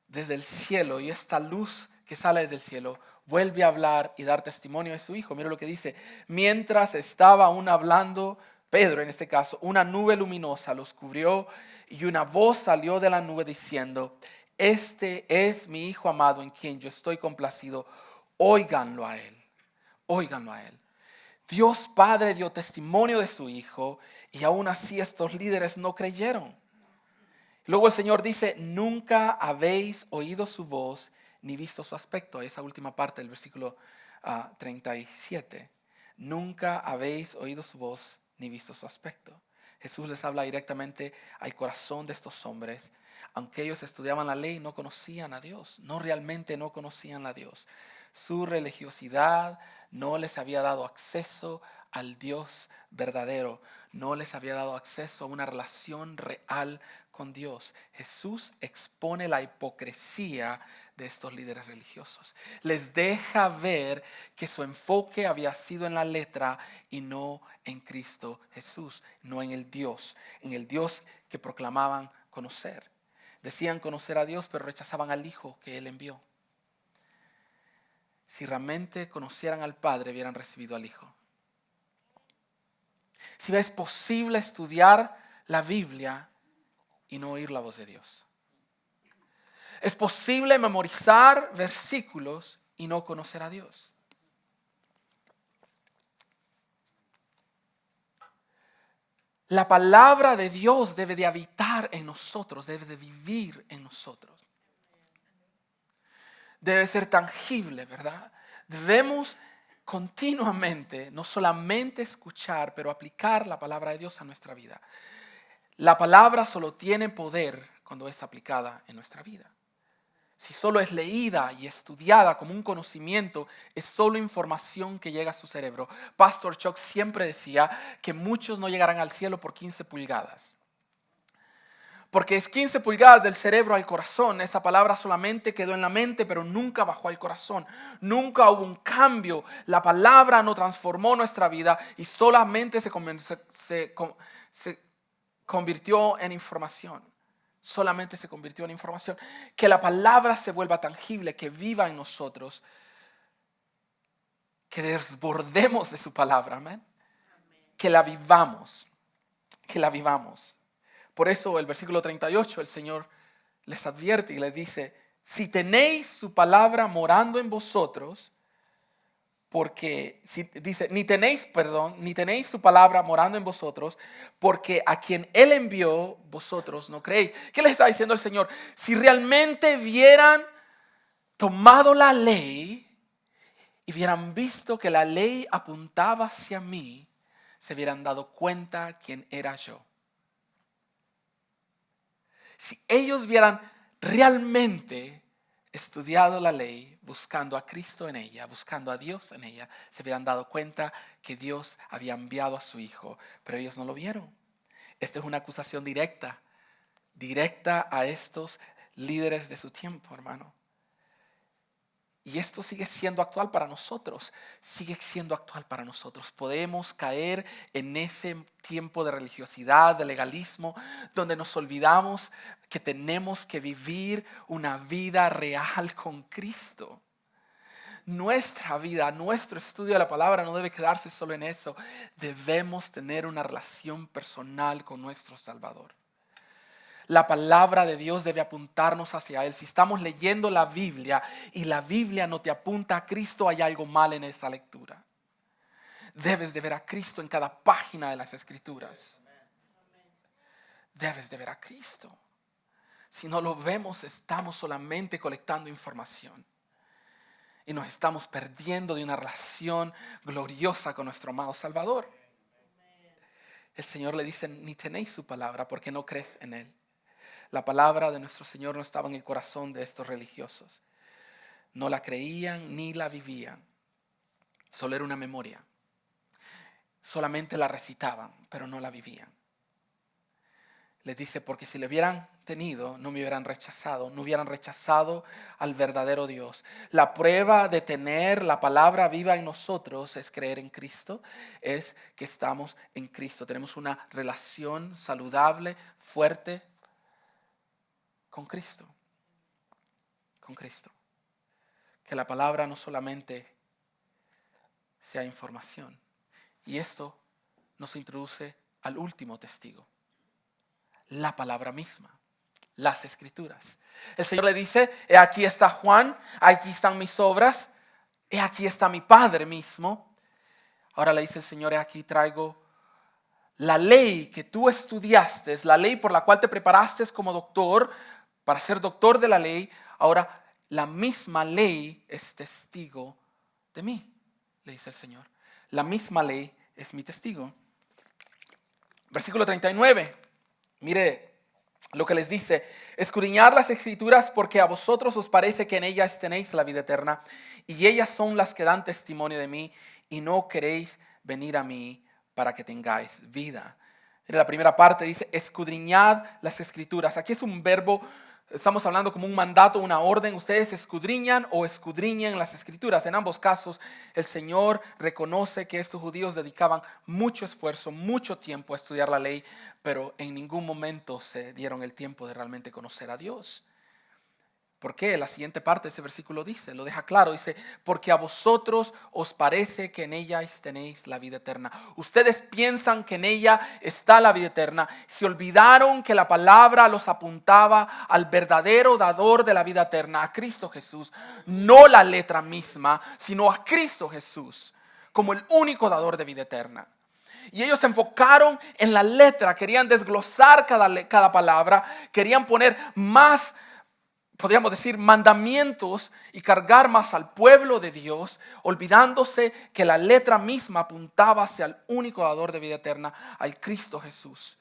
desde el cielo y esta luz que sale desde el cielo vuelve a hablar y dar testimonio de su Hijo. Mira lo que dice, mientras estaba aún hablando, Pedro en este caso, una nube luminosa los cubrió y una voz salió de la nube diciendo, este es mi Hijo amado en quien yo estoy complacido, óiganlo a él, óiganlo a él. Dios Padre dio testimonio de su Hijo y aún así estos líderes no creyeron. Luego el Señor dice, nunca habéis oído su voz ni visto su aspecto. Esa última parte del versículo 37. Nunca habéis oído su voz ni visto su aspecto. Jesús les habla directamente al corazón de estos hombres. Aunque ellos estudiaban la ley, no conocían a Dios. Realmente no conocían a Dios. Su religiosidad no les había dado acceso al Dios verdadero. No les había dado acceso a una relación real con Dios. Jesús expone la hipocresía de estos líderes religiosos. Les deja ver que su enfoque había sido en la letra y no en Cristo Jesús, no en el Dios que proclamaban conocer. Decían conocer a Dios, pero rechazaban al Hijo que Él envió. Si realmente conocieran al Padre, hubieran recibido al Hijo. si es posible estudiar la Biblia y no oír la voz de Dios. Es posible memorizar versículos y no conocer a Dios. La palabra de Dios debe de habitar en nosotros, debe de vivir en nosotros. Debe ser tangible, ¿verdad? Debemos continuamente, no solamente escuchar, pero aplicar la palabra de Dios a nuestra vida. La palabra solo tiene poder cuando es aplicada en nuestra vida. Si solo es leída y estudiada como un conocimiento, es solo información que llega a su cerebro. Pastor Chuck siempre decía que muchos no llegarán al cielo por 15 pulgadas. Porque es 15 pulgadas del cerebro al corazón. Esa palabra solamente quedó en la mente, pero nunca bajó al corazón. Nunca hubo un cambio. La palabra no transformó nuestra vida y solamente se convirtió en información. Solamente se convirtió en información. Que la palabra se vuelva tangible, que viva en nosotros. Que desbordemos de su palabra, amén. Que la vivamos. Que la vivamos. Por eso el versículo 38, el Señor les advierte y les dice, si tenéis su palabra morando en vosotros, porque, dice, ni tenéis su palabra morando en vosotros, porque a quien Él envió, vosotros no creéis. ¿Qué les está diciendo el Señor? Si realmente hubieran tomado la ley y hubieran visto que la ley apuntaba hacia mí, se hubieran dado cuenta quién era yo. Si ellos hubieran realmente estudiado la ley, buscando a Cristo en ella, buscando a Dios en ella, se hubieran dado cuenta que Dios había enviado a su Hijo, pero ellos no lo vieron. Esta es una acusación directa a estos líderes de su tiempo, hermano. Y esto sigue siendo actual para nosotros, Podemos caer en ese tiempo de religiosidad, de legalismo, donde nos olvidamos que tenemos que vivir una vida real con Cristo. Nuestra vida, nuestro estudio de la palabra no debe quedarse solo en eso. Debemos tener una relación personal con nuestro Salvador. La palabra de Dios debe apuntarnos hacia Él. Si estamos leyendo la Biblia y la Biblia no te apunta a Cristo, hay algo mal en esa lectura. Debes de ver a Cristo en cada página de las Escrituras. Debes de ver a Cristo. Si no lo vemos, estamos solamente colectando información. Y nos estamos perdiendo de una relación gloriosa con nuestro amado Salvador. El Señor le dice, ni tenéis su palabra porque no crees en Él. La palabra de nuestro Señor no estaba en el corazón de estos religiosos. No la creían ni la vivían. Solo era una memoria. Solamente la recitaban, pero no la vivían. Les dice, porque si le hubieran tenido, no me hubieran rechazado. No hubieran rechazado al verdadero Dios. La prueba de tener la palabra viva en nosotros es creer en Cristo. Es que estamos en Cristo. Tenemos una relación saludable, fuerte, con Cristo. Con Cristo. Que la palabra no solamente sea información. Y esto nos introduce al último testigo. La palabra misma. Las Escrituras. El Señor le dice, he aquí está Juan, aquí están mis obras, he aquí está mi Padre mismo. Ahora le dice el Señor, he aquí traigo la ley que tú estudiaste, la ley por la cual te preparaste como doctor, para ser doctor de la ley. Ahora la misma ley es testigo de mí, le dice el Señor. La misma ley es mi testigo. Versículo 39. Mire lo que les dice. Escudriñad las Escrituras porque a vosotros os parece que en ellas tenéis la vida eterna. Y ellas son las que dan testimonio de mí. Y no queréis venir a mí para que tengáis vida. En la primera parte dice escudriñad las Escrituras. Aquí es un verbo. Estamos hablando como un mandato, una orden. Ustedes escudriñan o escudriñan las Escrituras. En ambos casos, el Señor reconoce que estos judíos dedicaban mucho esfuerzo, mucho tiempo a estudiar la ley, pero en ningún momento se dieron el tiempo de realmente conocer a Dios. ¿Por qué? La siguiente parte de ese versículo lo deja claro, dice, porque a vosotros os parece que en ella tenéis la vida eterna. Ustedes piensan que en ella está la vida eterna. Se olvidaron que la palabra los apuntaba al verdadero dador de la vida eterna, a Cristo Jesús. No la letra misma, sino a Cristo Jesús, como el único dador de vida eterna. Y ellos se enfocaron en la letra, querían desglosar cada palabra, querían poner más, podríamos decir, mandamientos y cargar más al pueblo de Dios, olvidándose que la letra misma apuntaba hacia el único dador de vida eterna, al Cristo Jesús,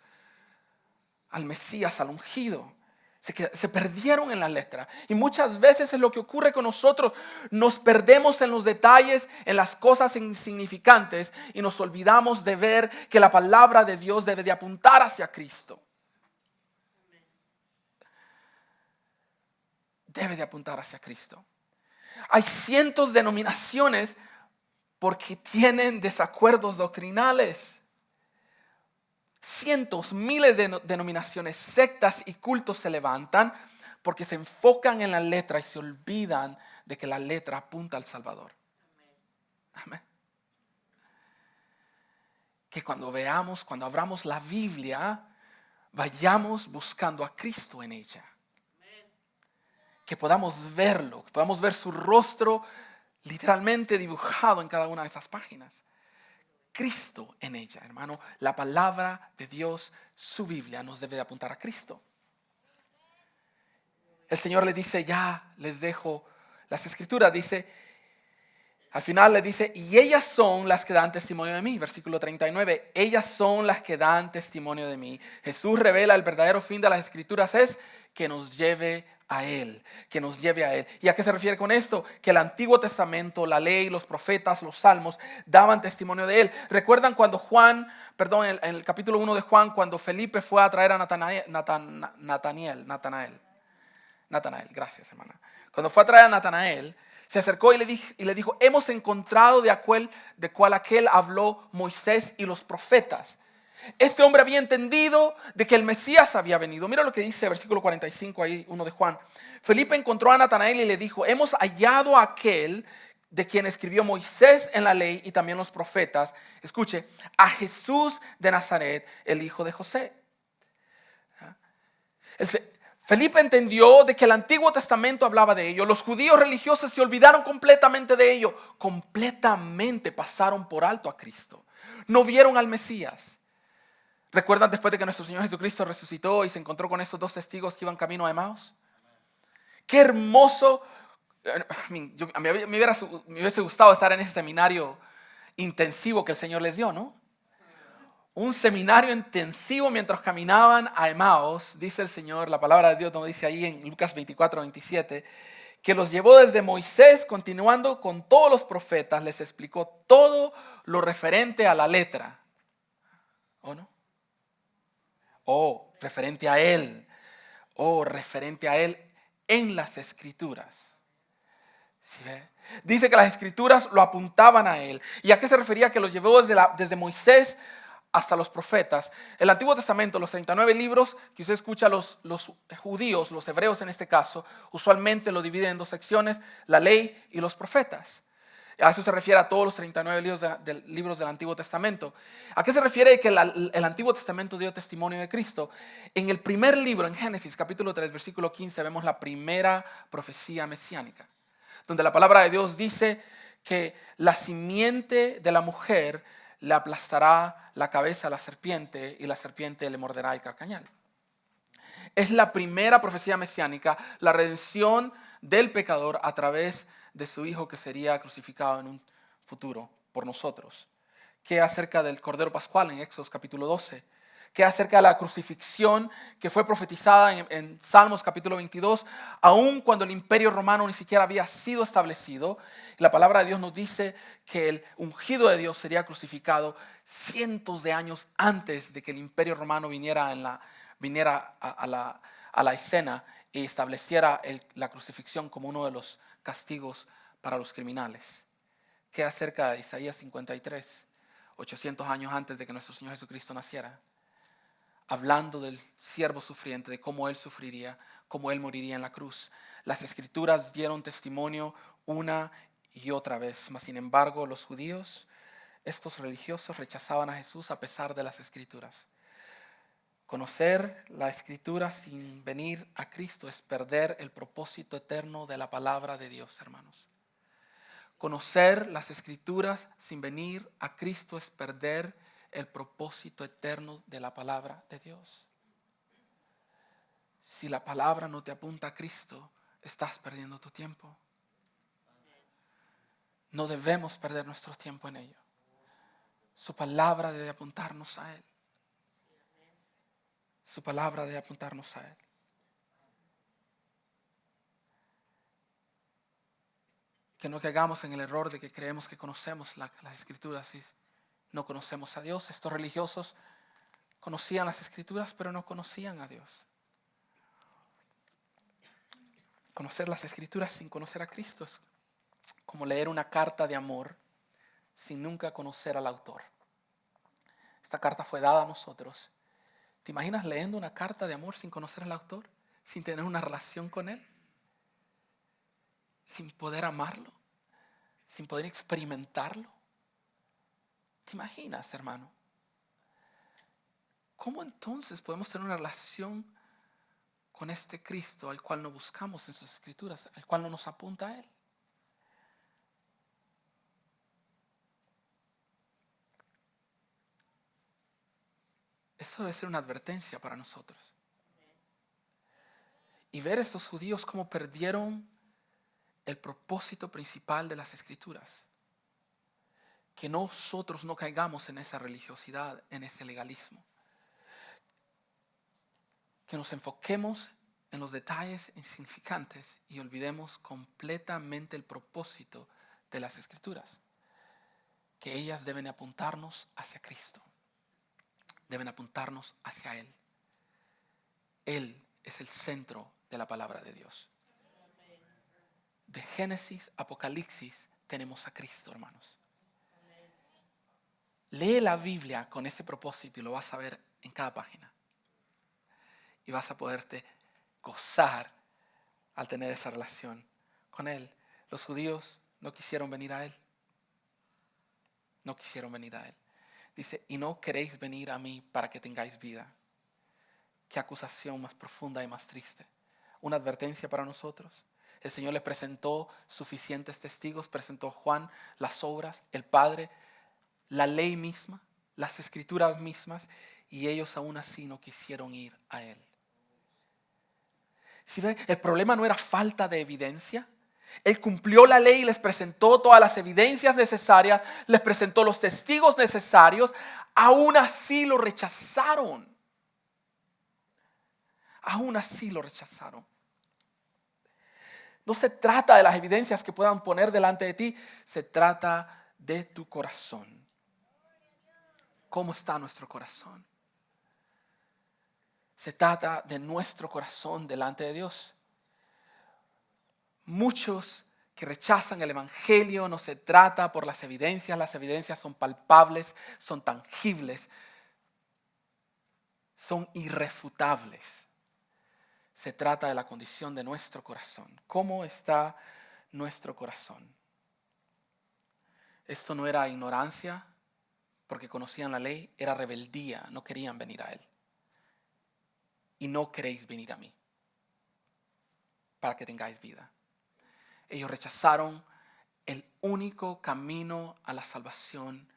al Mesías, al ungido. Se perdieron en la letra. Y muchas veces es lo que ocurre con nosotros. Nos perdemos en los detalles, en las cosas insignificantes, y nos olvidamos de ver que la palabra de Dios debe de apuntar hacia Cristo. Debe de apuntar hacia Cristo. Hay cientos de denominaciones porque tienen desacuerdos doctrinales. Cientos, miles de denominaciones, sectas y cultos se levantan porque se enfocan en la letra y se olvidan de que la letra apunta al Salvador. Amén. Que cuando abramos la Biblia, vayamos buscando a Cristo en ella. Que podamos verlo, que podamos ver su rostro literalmente dibujado en cada una de esas páginas. Cristo en ella, hermano. La palabra de Dios, su Biblia, nos debe de apuntar a Cristo. El Señor les dice, ya les dejo las escrituras, dice, al final les dice, y ellas son las que dan testimonio de mí. Versículo 39, ellas son las que dan testimonio de mí. Jesús revela el verdadero fin de las escrituras es que nos lleve a Él, que nos lleve a Él. ¿Y a qué se refiere con esto? Que el Antiguo Testamento, la ley, los profetas, los salmos daban testimonio de Él. ¿Recuerdan cuando en el capítulo 1 de Juan, cuando Felipe fue a traer a Natanael, gracias hermana. Cuando fue a traer a Natanael, se acercó y le dijo, hemos encontrado de cual aquel habló Moisés y los profetas. Este hombre había entendido de que el Mesías había venido. Mira lo que dice versículo 45 ahí, 1 de Juan. Felipe encontró a Natanael y le dijo, hemos hallado a aquel de quien escribió Moisés en la ley y también los profetas. Escuche, a Jesús de Nazaret, el hijo de José. Felipe entendió de que el Antiguo Testamento hablaba de ello. Los judíos religiosos se olvidaron completamente de ello. Completamente pasaron por alto a Cristo. No vieron al Mesías. ¿Recuerdan después de que nuestro Señor Jesucristo resucitó y se encontró con estos dos testigos que iban camino a Emaús? Qué hermoso. Me hubiese gustado estar en ese seminario intensivo que el Señor les dio, ¿no? Un seminario intensivo mientras caminaban a Emaús, dice el Señor, la palabra de Dios nos dice ahí en Lucas 24, 27, que los llevó desde Moisés, continuando con todos los profetas, les explicó todo lo referente a la letra. ¿O no? Referente a Él. Referente a Él en las Escrituras. ¿Sí ve? Dice que las Escrituras lo apuntaban a Él. ¿Y a qué se refería? Que los llevó desde Moisés hasta los profetas. El Antiguo Testamento, los 39 libros que usted escucha, los judíos, los hebreos en este caso, usualmente lo dividen en dos secciones, la ley y los profetas. A eso se refiere a todos los 39 libros del Antiguo Testamento. ¿A qué se refiere que el Antiguo Testamento dio testimonio de Cristo? En el primer libro, en Génesis capítulo 3, versículo 15, vemos la primera profecía mesiánica, donde la palabra de Dios dice que la simiente de la mujer le aplastará la cabeza a la serpiente y la serpiente le morderá el carcañal. Es la primera profecía mesiánica, la redención del pecador a través de su Hijo que sería crucificado en un futuro por nosotros. ¿Qué acerca del Cordero Pascual en Éxodo capítulo 12? ¿Qué acerca de la crucifixión que fue profetizada en Salmos capítulo 22? Aun cuando el imperio romano ni siquiera había sido establecido, la palabra de Dios nos dice que el ungido de Dios sería crucificado cientos de años antes de que el imperio romano viniera a la escena y estableciera la crucifixión como uno de los castigos para los criminales. ¿Qué acerca de Isaías 53, 800 años antes de que nuestro Señor Jesucristo naciera? Hablando del siervo sufriente, de cómo Él sufriría, como Él moriría en la cruz. Las Escrituras dieron testimonio una y otra vez, mas sin embargo los judíos, estos religiosos, rechazaban a Jesús a pesar de las Escrituras. Conocer la Escritura sin venir a Cristo es perder el propósito eterno de la palabra de Dios, hermanos. Conocer las Escrituras sin venir a Cristo es perder el propósito eterno de la palabra de Dios. Si la palabra no te apunta a Cristo, estás perdiendo tu tiempo. No debemos perder nuestro tiempo en ello. Su palabra debe apuntarnos a Él. Su palabra debe apuntarnos a Él. Que no caigamos en el error de que creemos que conocemos las Escrituras y no conocemos a Dios. Estos religiosos conocían las Escrituras, pero no conocían a Dios. Conocer las Escrituras sin conocer a Cristo es como leer una carta de amor sin nunca conocer al autor. Esta carta fue dada a nosotros. ¿Te imaginas leyendo una carta de amor sin conocer al autor? Sin tener una relación con él. Sin poder amarlo. Sin poder experimentarlo. ¿Te imaginas, hermano? ¿Cómo entonces podemos tener una relación con este Cristo al cual no buscamos en sus Escrituras, al cual no nos apunta a Él? Eso debe ser una advertencia para nosotros. Y ver a estos judíos cómo perdieron el propósito principal de las Escrituras. Que nosotros no caigamos en esa religiosidad, en ese legalismo. Que nos enfoquemos en los detalles insignificantes y olvidemos completamente el propósito de las Escrituras. Que ellas deben apuntarnos hacia Cristo. Deben apuntarnos hacia Él. Él es el centro de la palabra de Dios. De Génesis a Apocalipsis tenemos a Cristo, hermanos. Lee la Biblia con ese propósito y lo vas a ver en cada página. Y vas a poderte gozar al tener esa relación con Él. Los judíos no quisieron venir a Él. No quisieron venir a Él. Dice, y no queréis venir a mí para que tengáis vida. Qué acusación más profunda y más triste. Una advertencia para nosotros. El Señor les presentó suficientes testigos. Presentó Juan, las obras, el Padre, la ley misma, las Escrituras mismas. Y ellos aún así no quisieron ir a Él. ¿Sí ven? El problema no era falta de evidencia. Él cumplió la ley y les presentó todas las evidencias necesarias, les presentó los testigos necesarios, aún así lo rechazaron. Aún así lo rechazaron. No se trata de las evidencias que puedan poner delante de ti, se trata de tu corazón. ¿Cómo está nuestro corazón? Se trata de nuestro corazón delante de Dios. Muchos que rechazan el evangelio no se trata por las evidencias son palpables, son tangibles, son irrefutables. Se trata de la condición de nuestro corazón. ¿Cómo está nuestro corazón? Esto no era ignorancia porque conocían la ley, era rebeldía, no querían venir a Él. Y no queréis venir a mí para que tengáis vida. Ellos rechazaron el único camino a la salvación,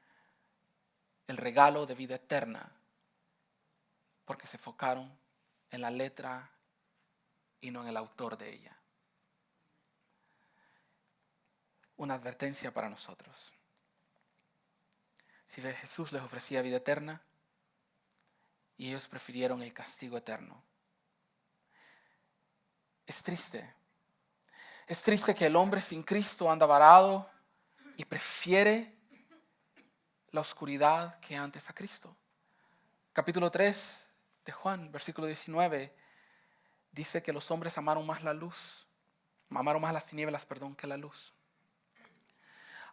el regalo de vida eterna, porque se enfocaron en la letra y no en el autor de ella. Una advertencia para nosotros. Si Jesús les ofrecía vida eterna y ellos prefirieron el castigo eterno. Es triste. Es triste que el hombre sin Cristo anda varado y prefiere la oscuridad que antes a Cristo. Capítulo 3 de Juan, versículo 19, dice que los hombres amaron más la luz, amaron más las tinieblas, que la luz.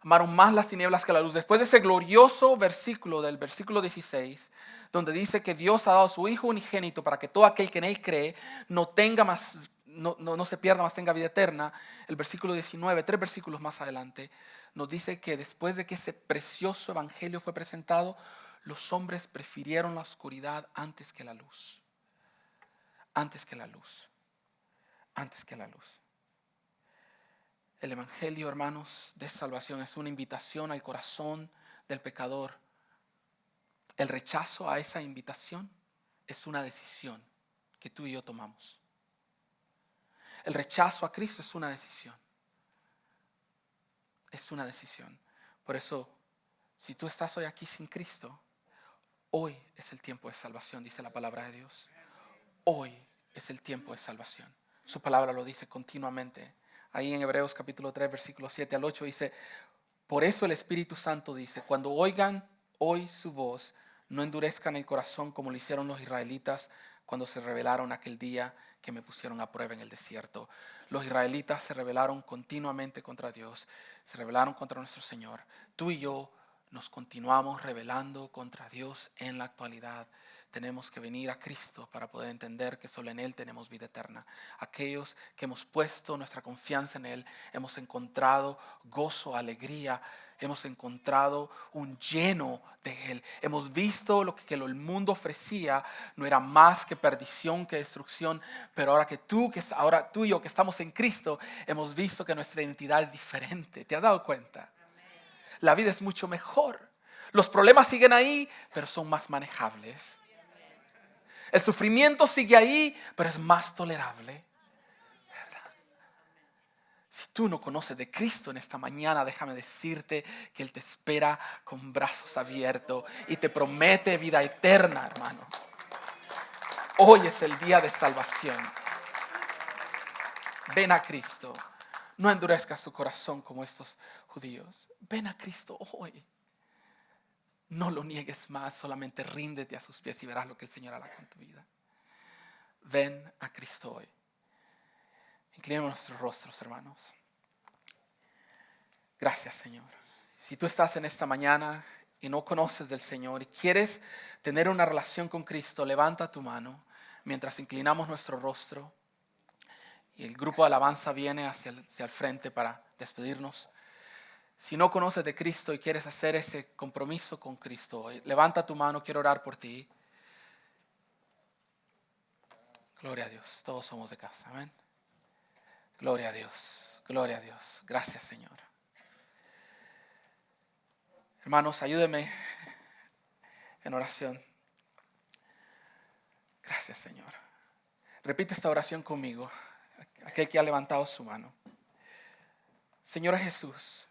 Amaron más las tinieblas que la luz. Después de ese glorioso versículo del versículo 16, donde dice que Dios ha dado a su Hijo unigénito para que todo aquel que en Él cree no tenga más, no se pierda, más tenga vida eterna. El versículo 19, 3 versículos más adelante, nos dice que después de que ese precioso evangelio fue presentado, los hombres prefirieron la oscuridad antes que la luz. Antes que la luz. Antes que la luz. El evangelio, hermanos, de salvación es una invitación al corazón del pecador. El rechazo a esa invitación es una decisión que tú y yo tomamos. El rechazo a Cristo es una decisión. Es una decisión. Por eso, si tú estás hoy aquí sin Cristo, hoy es el tiempo de salvación, dice la palabra de Dios. Hoy es el tiempo de salvación. Su palabra lo dice continuamente. Ahí en Hebreos capítulo 3, versículos 7 al 8 dice: por eso el Espíritu Santo dice, cuando oigan hoy su voz, no endurezcan el corazón como lo hicieron los israelitas cuando se rebelaron aquel día que me pusieron a prueba en el desierto. Los israelitas se rebelaron continuamente contra Dios, se rebelaron contra nuestro Señor. Tú y yo nos continuamos rebelando contra Dios en la actualidad. Tenemos que venir a Cristo para poder entender que solo en Él tenemos vida eterna. Aquellos que hemos puesto nuestra confianza en Él, hemos encontrado gozo, alegría, hemos encontrado un lleno de Él. Hemos visto lo que el mundo ofrecía no era más que perdición, que destrucción, pero ahora tú y yo que estamos en Cristo, hemos visto que nuestra identidad es diferente. ¿Te has dado cuenta? La vida es mucho mejor. Los problemas siguen ahí, pero son más manejables. El sufrimiento sigue ahí, pero es más tolerable. ¿Verdad? Si tú no conoces de Cristo en esta mañana, déjame decirte que Él te espera con brazos abiertos y te promete vida eterna, hermano. Hoy es el día de salvación. Ven a Cristo. No endurezcas tu corazón como estos judíos. Ven a Cristo hoy. No lo niegues más, solamente ríndete a sus pies y verás lo que el Señor hará con tu vida. Ven a Cristo hoy. Inclinemos nuestros rostros, hermanos. Gracias, Señor. Si tú estás en esta mañana y no conoces del Señor y quieres tener una relación con Cristo, levanta tu mano mientras inclinamos nuestro rostro y el grupo de alabanza viene hacia el frente para despedirnos. Si no conoces de Cristo y quieres hacer ese compromiso con Cristo hoy, levanta tu mano, quiero orar por ti. Gloria a Dios, todos somos de casa, amén. Gloria a Dios, gloria a Dios. Gracias, Señor. Hermanos, ayúdenme en oración. Gracias, Señor. Repite esta oración conmigo, aquel que ha levantado su mano. Señor Jesús,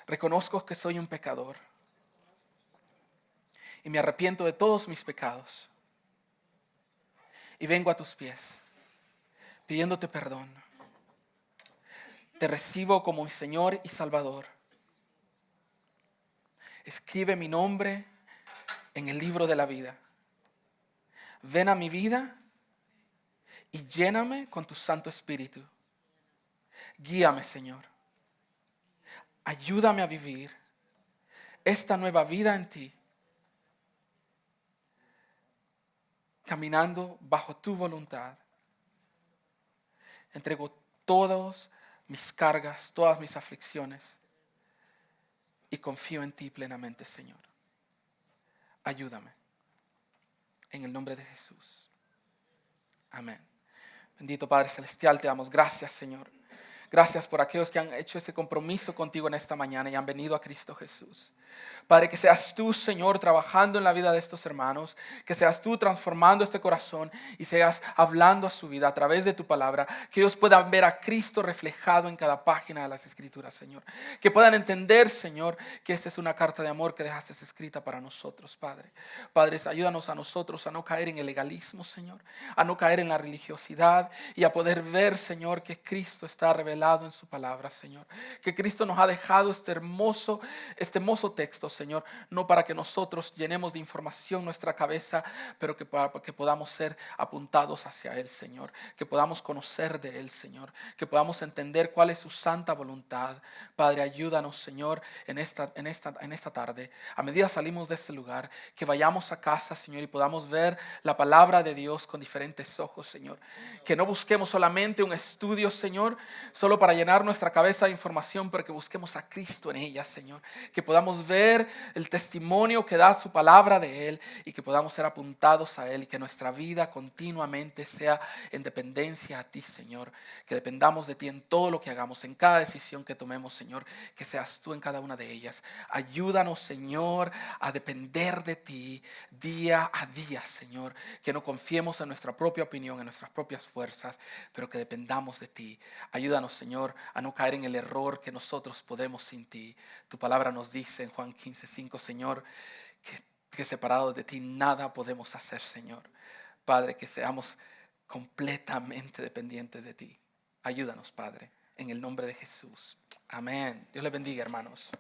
reconozco que soy un pecador y me arrepiento de todos mis pecados. Y vengo a tus pies, pidiéndote perdón. Te recibo como mi Señor y Salvador. Escribe mi nombre en el libro de la vida. Ven a mi vida y lléname con tu Santo Espíritu. Guíame, Señor. Ayúdame a vivir esta nueva vida en ti, caminando bajo tu voluntad. Entrego todas mis cargas, todas mis aflicciones y confío en ti plenamente, Señor. Ayúdame. En el nombre de Jesús. Amén. Bendito Padre Celestial, te damos gracias, Señor. Gracias por aquellos que han hecho ese compromiso contigo en esta mañana y han venido a Cristo Jesús. Padre, que seas tú, Señor, trabajando en la vida de estos hermanos, que seas tú transformando este corazón y seas hablando a su vida a través de tu palabra, que ellos puedan ver a Cristo reflejado en cada página de las Escrituras, Señor. Que puedan entender, Señor, que esta es una carta de amor que dejaste escrita para nosotros, Padre. Padre, ayúdanos a nosotros a no caer en el legalismo, Señor, a no caer en la religiosidad y a poder ver, Señor, que Cristo está revelado en su palabra, Señor. Que Cristo nos ha dejado este hermoso texto, Señor, no para que nosotros llenemos de información nuestra cabeza, pero que para que podamos ser apuntados hacia Él, Señor, que podamos conocer de Él, Señor, que podamos entender cuál es su santa voluntad. Padre, ayúdanos, Señor, en esta tarde, a medida salimos de este lugar, que vayamos a casa, Señor, y podamos ver la palabra de Dios con diferentes ojos, Señor, que no busquemos solamente un estudio, Señor, solo para llenar nuestra cabeza de información, pero que busquemos a Cristo en ella, Señor, que podamos ver el testimonio que da su palabra de Él y que podamos ser apuntados a Él y que nuestra vida continuamente sea en dependencia a ti, Señor, que dependamos de ti en todo lo que hagamos, en cada decisión que tomemos, Señor, que seas tú en cada una de ellas. Ayúdanos, Señor, a depender de ti día a día, Señor, que no confiemos en nuestra propia opinión, en nuestras propias fuerzas, pero que dependamos de ti. Ayúdanos, Señor, a no caer en el error que nosotros podemos sin ti. Tu palabra nos dice en Juan 15:5, Señor, que separados de ti nada podemos hacer, Señor. Padre, que seamos completamente dependientes de ti. Ayúdanos, Padre, en el nombre de Jesús. Amén. Dios les bendiga, hermanos.